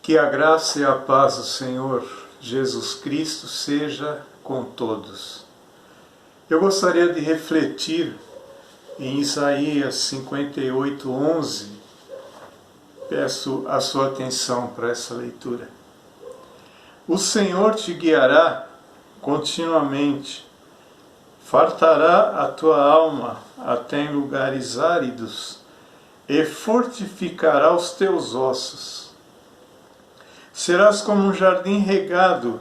Que a graça e a paz do Senhor Jesus Cristo seja com todos. Eu gostaria de refletir em Isaías 58:11. Peço a sua atenção para essa leitura. O Senhor te guiará continuamente, fartará a tua alma até em lugares áridos e fortificará os teus ossos. Serás como um jardim regado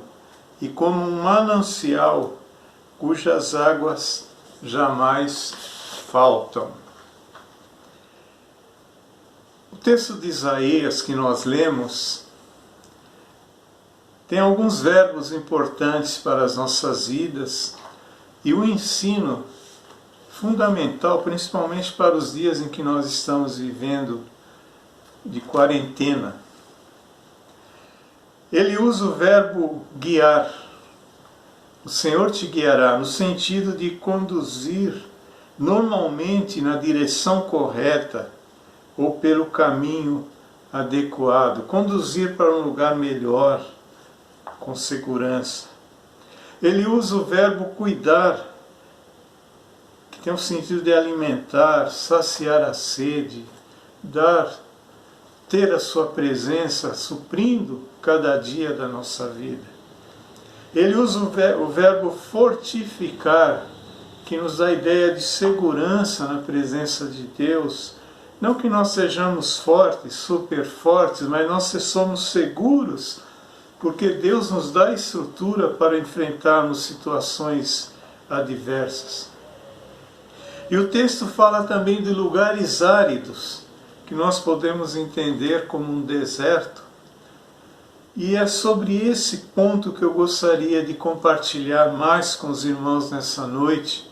e como um manancial cujas águas jamais faltam. O texto de Isaías que nós lemos tem alguns verbos importantes para as nossas vidas e um ensino fundamental, principalmente para os dias em que nós estamos vivendo de quarentena. Ele usa o verbo guiar. O Senhor te guiará, no sentido de conduzir normalmente na direção correta ou pelo caminho adequado, conduzir para um lugar melhor, com segurança. Ele usa o verbo cuidar, que tem o sentido de alimentar, saciar a sede, ter a sua presença suprindo cada dia da nossa vida. Ele usa o verbo fortificar, que nos dá a ideia de segurança na presença de Deus. Não que nós sejamos fortes, super fortes, mas nós somos seguros, porque Deus nos dá estrutura para enfrentarmos situações adversas. E o texto fala também de lugares áridos, que nós podemos entender como um deserto. E é sobre esse ponto que eu gostaria de compartilhar mais com os irmãos nessa noite,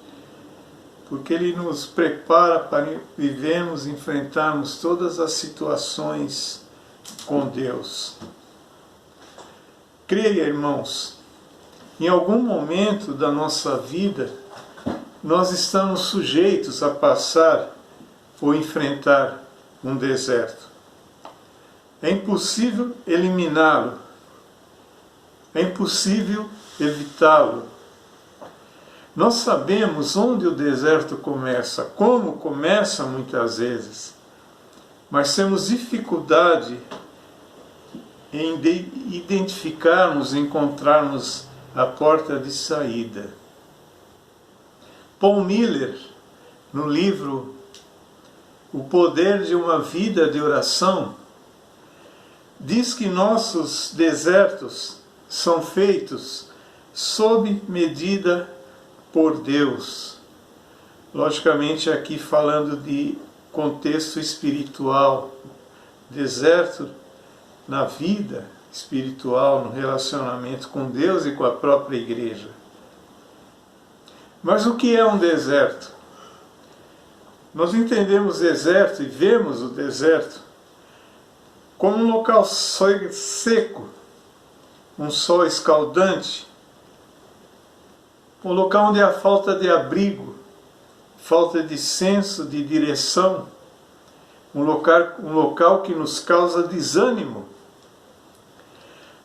porque ele nos prepara para vivermos e enfrentarmos todas as situações com Deus. Creia, irmãos, em algum momento da nossa vida, nós estamos sujeitos a passar ou enfrentar um deserto. É impossível eliminá-lo, é impossível evitá-lo. Nós sabemos onde o deserto começa, como começa muitas vezes, mas temos dificuldade em identificarmos, encontrarmos a porta de saída. Paul Miller, no livro O Poder de uma Vida de Oração, diz que nossos desertos são feitos sob medida por Deus. Logicamente aqui falando de contexto espiritual, deserto na vida espiritual, no relacionamento com Deus e com a própria igreja. Mas o que é um deserto? Nós entendemos deserto e vemos o deserto como um local seco, um sol escaldante, um local onde há falta de abrigo, falta de senso de direção, um local que nos causa desânimo.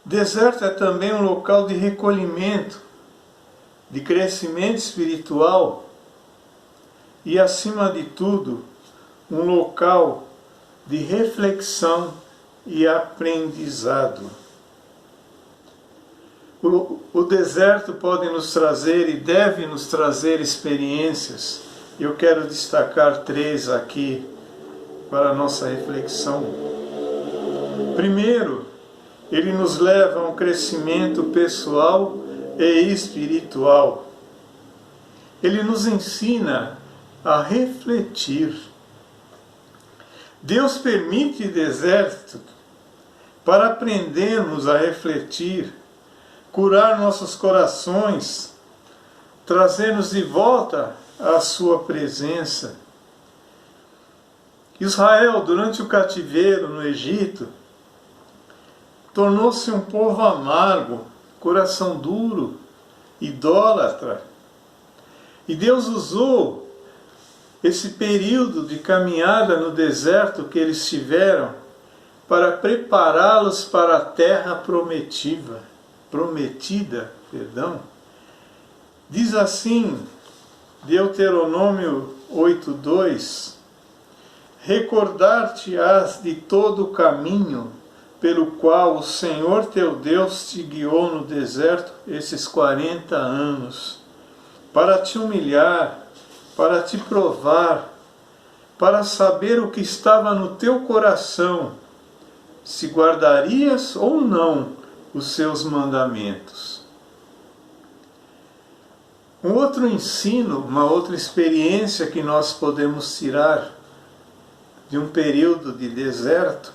Deserto é também um local de recolhimento, de crescimento espiritual e, acima de tudo, um local de reflexão e aprendizado. O deserto pode nos trazer e deve nos trazer experiências. Eu quero destacar 3 aqui para a nossa reflexão. Primeiro, ele nos leva a um crescimento pessoal e espiritual. Ele nos ensina a refletir. Deus permite deserto para aprendermos a refletir, curar nossos corações, trazer-nos de volta à sua presença. Israel, durante o cativeiro no Egito, tornou-se um povo amargo, coração duro, idólatra. E Deus usou esse período de caminhada no deserto que eles tiveram para prepará-los para a terra prometida, diz assim, Deuteronômio 8:2, recordar-te-ás de todo o caminho pelo qual o Senhor teu Deus te guiou no deserto esses 40 anos, para te humilhar, para te provar, para saber o que estava no teu coração, se guardarias ou não os seus mandamentos. Um outro ensino, uma outra experiência que nós podemos tirar de um período de deserto,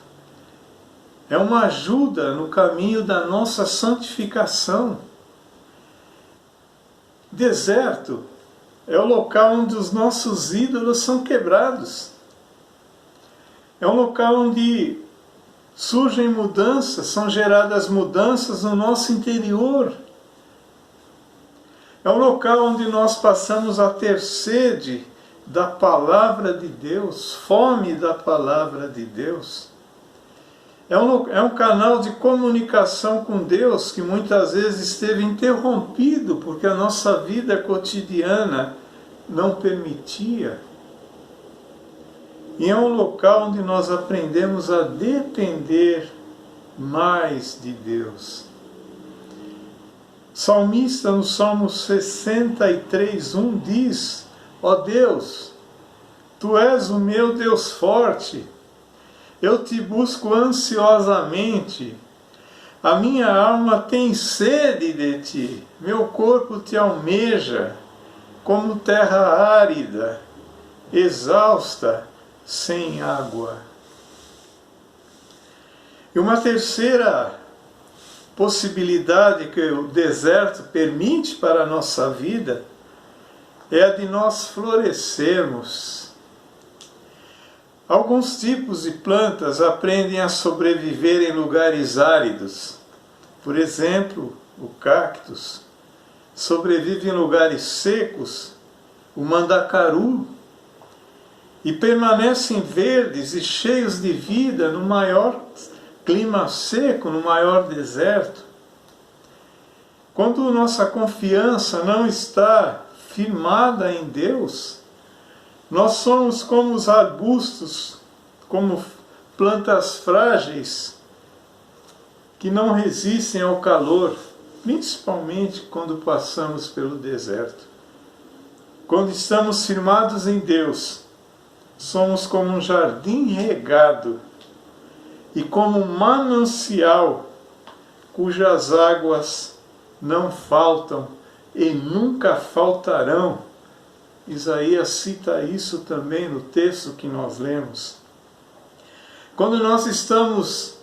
é uma ajuda no caminho da nossa santificação. Deserto é o local onde os nossos ídolos são quebrados. É um local onde surgem mudanças, são geradas mudanças no nosso interior. É um local onde nós passamos a ter sede da palavra de Deus, fome da palavra de Deus. É um canal de comunicação com Deus que muitas vezes esteve interrompido porque a nossa vida cotidiana não permitia. E é um local onde nós aprendemos a depender mais de Deus. O salmista no Salmo 63:1 diz: ó Deus, Tu és o meu Deus forte, eu te busco ansiosamente, a minha alma tem sede de ti, meu corpo te almeja, como terra árida, exausta, sem água. E uma terceira possibilidade que o deserto permite para a nossa vida é a de nós florescermos. Alguns tipos de plantas aprendem a sobreviver em lugares áridos. Por exemplo, o cactus sobrevive em lugares secos, o mandacaru, e permanecem verdes e cheios de vida no maior clima seco, no maior deserto. Quando nossa confiança não está firmada em Deus, nós somos como os arbustos, como plantas frágeis que não resistem ao calor, principalmente quando passamos pelo deserto. Quando estamos firmados em Deus, somos como um jardim regado e como um manancial cujas águas não faltam e nunca faltarão. Isaías cita isso também no texto que nós lemos. Quando nós estamos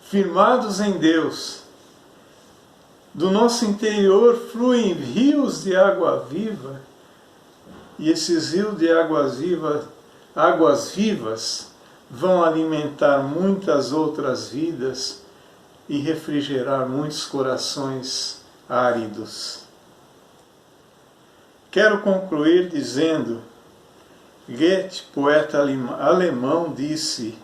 firmados em Deus, do nosso interior fluem rios de água viva, e esses rios de águas vivas vão alimentar muitas outras vidas e refrigerar muitos corações áridos. Quero concluir dizendo, Goethe, poeta alemão, disse: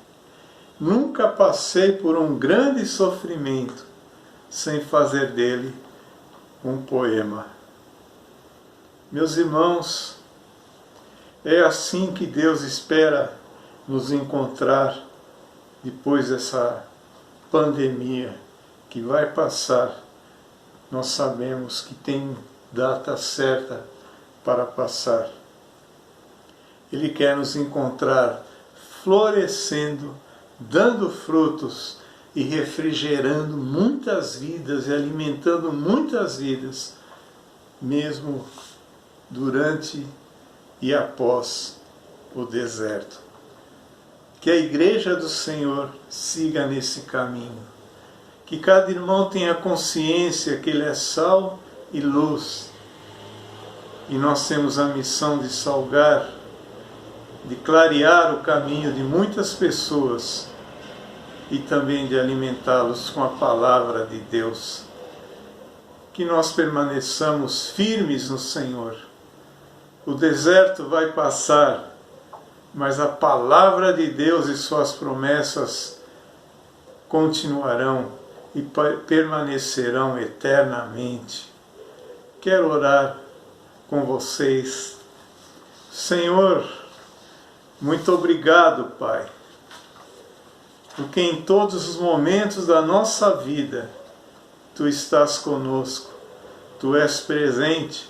nunca passei por um grande sofrimento sem fazer dele um poema. Meus irmãos, é assim que Deus espera nos encontrar depois dessa pandemia que vai passar. Nós sabemos que tem data certa para passar. Ele quer nos encontrar florescendo, dando frutos e refrigerando muitas vidas e alimentando muitas vidas, mesmo durante e após o deserto. Que a Igreja do Senhor siga nesse caminho. Que cada irmão tenha consciência que ele é sal e luz. E nós temos a missão de salgar, de clarear o caminho de muitas pessoas e também de alimentá-los com a palavra de Deus. Que nós permaneçamos firmes no Senhor. O deserto vai passar, mas a palavra de Deus e suas promessas continuarão e permanecerão eternamente. Quero orar com vocês. Senhor, muito obrigado, Pai, porque em todos os momentos da nossa vida Tu estás conosco, Tu és presente,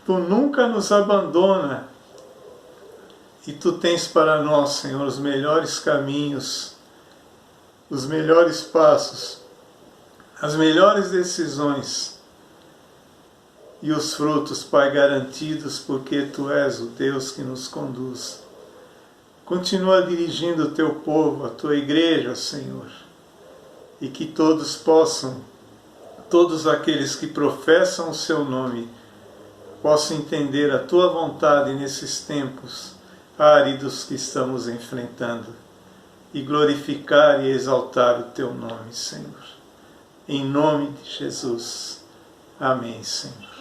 Tu nunca nos abandona e Tu tens para nós, Senhor, os melhores caminhos, os melhores passos, as melhores decisões e os frutos, Pai, garantidos, porque Tu és o Deus que nos conduz. Continua dirigindo o Teu povo, a Tua igreja, Senhor, e que todos possam, todos aqueles que professam o Seu nome, possam entender a Tua vontade nesses tempos áridos que estamos enfrentando e glorificar e exaltar o Teu nome, Senhor. Em nome de Jesus. Amém, Senhor.